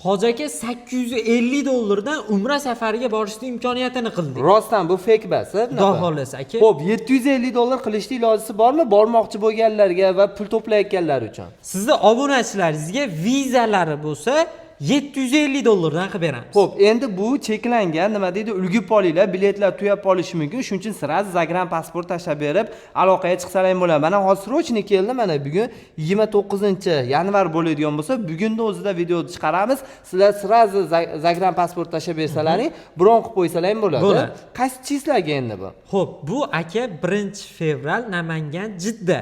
Hoji aka $850 Umra safariga borishning imkoniyatini qildik. Rostdan bu fake bas, Xudo xolasa aka. Xo'p, $750 qilishni ilojisi bormi? Bormoqchi bo'lganlarga va pul to'playotganlar uchun. Sizni obunachilaringizga vizalari bo'lsa $750 qilib beramiz. Xo'p, endi bu cheklangan, nima deydi, ulgib olinglar, biletlar tugab qolishi mumkin. Shuning uchun sirasiz Zagram pasport tashlab berib, aloqaga chiqsalaring bo'ladi. Mana hozir srochni keldi, mana bugun 29-yanvar bo'ladigan bo'lsa, bugunning o'zida video chiqaramiz. Sizlar sirasiz Zagram pasport tashlab bersalaring, bron qilib qo'ysalaring bo'ladi. Qaysi chislaga endi bu? Xo'p, bu aka 1-fevral Namangan Jidda.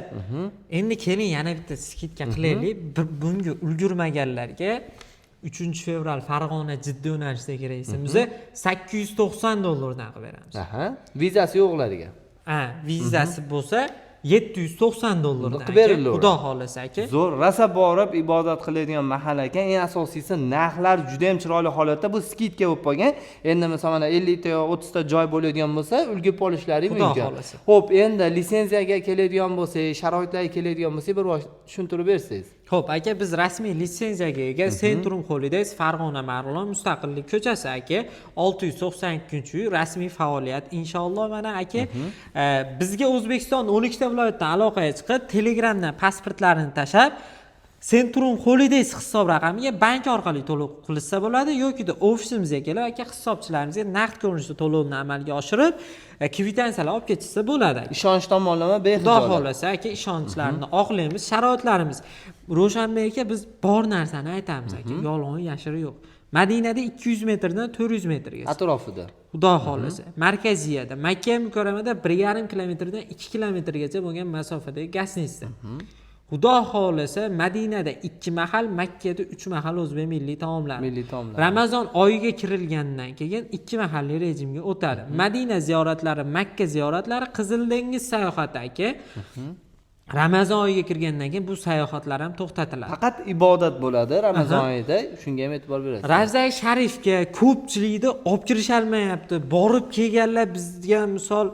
Endi keling yana bitta skidka qilaylik. Bunga ulgurmaganlarga 3-fevral Farg'ona Jidda yo'nalishidagi reysimizni $890 dan qilib beramiz. Aha, vizasi yo'qlarga. Vizasi bo'lsa $790 dan qilib beriladi. Xudo xolasa aka. Zo'r, rosa borib ibodat qiladigan mahal ekan. Eng asosiysi narxlar juda ham chiroyli holatda. Bu skidka bo'lib qolgan. Endi masalan 50 ta yo 30 ta joy bo'ladigan bo'lsa, ulgib olishlari mumkin. Xo'p, endi litsenziyaga keladigan bo'lsak, sharoitlarga keladigan bo'lsak, bir tushuntirib bersangiz. Xo'p, aka biz rasmiy litsenziyaga ega Centrum Holidays Farg'ona Marg'ilon Mustaqillik ko'chasi aka 692-uy rasmiy faoliyat inshaalloh. Mana aka bizga O'zbekiston 12 ta viloyatdan aloqaga chiqib, Telegramdan pasportlarini tashab Centrum Holidays hisob raqamiga bank orqali to'lov qilsa bo'ladi yoki ofisimizga kelib aka hisobchilarimizga naqd ko'rinishda to'lovni amalga oshirib kvitansiyalar olib ketsa bo'ladi. Ishonch tomonlama behijolat. Xudo xolasa aka ishonchlarini oqlaymiz, sharoitlarimiz. Ro'shanbek aka biz bor narsani aytamiz aka, yolg'on yashiri yo'q. Madinada 200 metrdan 400 metrgacha. Atrofida. Xudo xolasa. Markaziyada, Makka mukarramada 1,5 kilometrdan 2 kilometrgacha bo'lgan masofadagi gastnitsa. Xudo xolasa Madinada 2 mahal, Makkada 3 mahal o'zbek milliy taomlari. Ramazon oyiga kirilgandan keyin 2 mahalli rejimga o'tadi. Madina ziyoratlari, Makka ziyoratlari, Qizil dengiz sayohati aka. Ramazon oyiga kirgandan keyin bu sayohatlar ham to'xtatiladi. Faqat ibodat bo'ladi Ramazon oyida, shunga ham e'tibor berasiz. Ravza Sharifga ko'pchilikda olib kirishalmayapti. Borib kelganlar bizga misol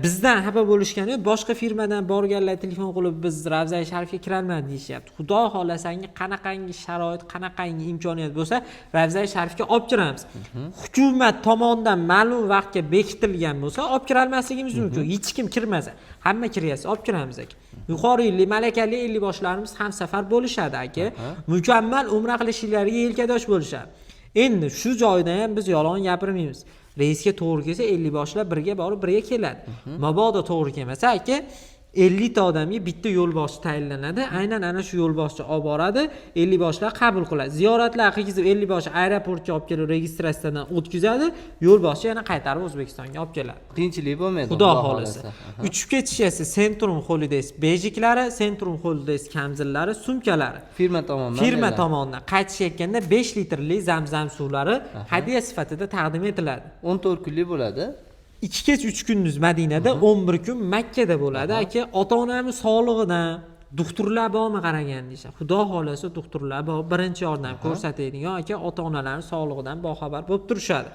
bizdan xabar bo'lishgani, boshqa firmadan borganlar telefon qilib biz Ravza Sharifga kira olmadik deyishyapti. Xudo xolasangi qanaqangi sharoit, qanaqangi imkoniyat bo'lsa, Ravza Sharifga olib kiramiz. Hukumat tomonidan ma'lum vaqtga bekitilgan bo'lsa, olib kira olmasligimiz mumkin. Hech kim kirmasa, hamma kiryapsa olib kiramiz aka. Yuqorili malakali 50 boshlarimiz ham safar bo'lishadi aka. Mukammal umra qilishlariga yelkadosh bo'lishadi. Endi shu joyda ham biz yolg'on gapirmaymiz. Reysga to'g'ri kelsa 50 boshlar birga borib birga keladi. Mabodo to'g'ri kelmasa aka 50 ta odamga bitta yo'lboshchi tayinlanadi. Aynan ana shu yo'lboshchi olib boradi, 50 boshlar qabul qiladi. Ziyoratlar qilgizib 50 boshchi aeroportga olib kelib registratsiyadan o'tkazadi, yo'lboshchi yana qaytarib O'zbekistonga olib keladi. Qiyinchilik bo'lmaydi. Xudo xolasa. Uchib ketish esa Centrum Holidays bejiklari, Centrum Holidays kamzillari, sumkalari. Firma tomonidan qaytishayotganda 5 litrli zamzam suvlari hadya sifatida taqdim etiladi. 14 kunlik bo'ladi. 2 kech 3 kunduz Madinada, 11 kun Makkada bo'ladi aka. Ota-onamiz sog'lig'idan doktorlar bormi qaragan deysa. Xudo xolasa doktorlar bor, birinchi yordam ko'rsatadigan aka, ota-onalarning sog'lig'idan boxabar bo'lib turishadi.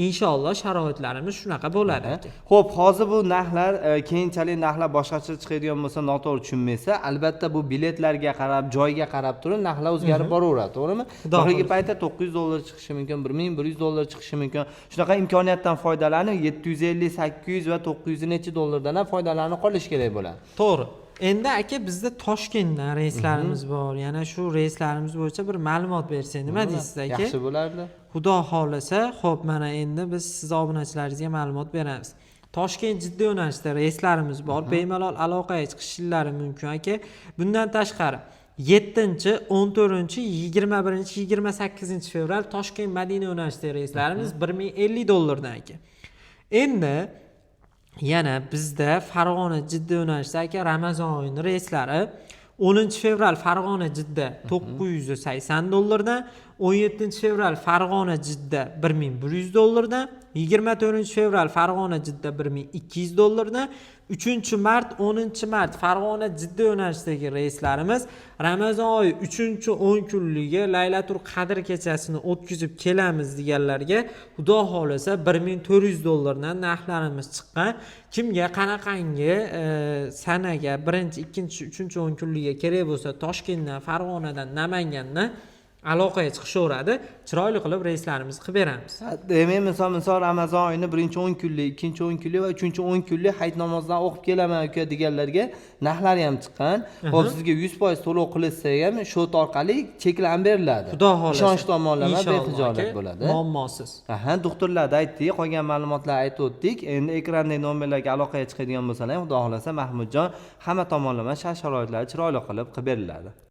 Inshaalloh sharoitlarimiz shunaqa bo'ladi aka. Xo'p, hozir bu narxlar keyinchalik narxlar boshqacha chiqadigan bo'lsa, noto'g'ri tushunmaysa, albatta bu biletlarga qarab, joyga qarab turib narxlar o'zgarib boraveradi, to'g'rimi? Hozirgi paytda $900 chiqishi mumkin, $1100 chiqishi mumkin. Shunaqa imkoniyatdan foydalanib, 750, 800 va 900 necha dollardan ham foydalanib qolish kerak bo'ladi. To'g'ri. Endi aka bizda Toshkentdan reyslarimiz bor. Yana shu reyslarimiz bo'yicha bir ma'lumot bersangiz, nima deysiz aka? Yaxshi bo'lardi. Xudo xolasa, xo'p, mana endi biz siz obunachilaringizga ma'lumot beramiz. Toshkent Jidda yo'nalishida reyslarimiz bor. Bemalol aloqaga chiqishlari mumkin aka. Bundan tashqari 7, 14, 21, 28 fevral Toshkent Madina yo'nalishidagi reyslarimiz $1050 dan aka. Endi yana bizda Farg'ona Jidda yo'nalishida aka Ramazon oyining reyslari 10-fevral Farg'ona Jidda $980 dan, 17-fevral Farg'ona Jidda $1100 dan, 24-fevral Farg'ona Jidda $1200 dan, 3-mart 10-mart Farg'ona Jidda yo'nalishidagi reyslarimiz Ramazon oyi 3-10 kunligi Laylatul Qadr kechasini o'tkazib kelamiz deganlarga Xudo xolasa $1400 dan narxlarimiz chiqqan. Kimga qanaqangi sanaga 1, 2, 3, 10 kunligiga kerak bo'lsa Toshkentdan, Farg'onadan, Namangandan aloqaga chiqishaveradi, chiroyli qilib reyslarimizni qilib beramiz. Demak, misol Ramazon oyini birinchi 10 kunlik, ikkinchi 10 kunlik va uchinchi 10 kunlik hayit namozidan o'qib kelaman uka deganlarga narxlari ham chiqqan. Xo'p, sizga 100% to'lov qilinsa ham shot orqali cheklanib beriladi. Xudo xohlasa. Ishonch tomonlama Inshaalloh bexijolat aka, bo'ladi. muammosiz. Aha, doktorlarni aytdik, qolgan ma'lumotlarni aytib o'tdik. Endi ekrandagi nomerlarga aloqaga chiqadigan bo'lsalar, xudo xolasa Mahmudjon hamma tomonlama shart-sharoitlarni chiroyli qilib beriladi.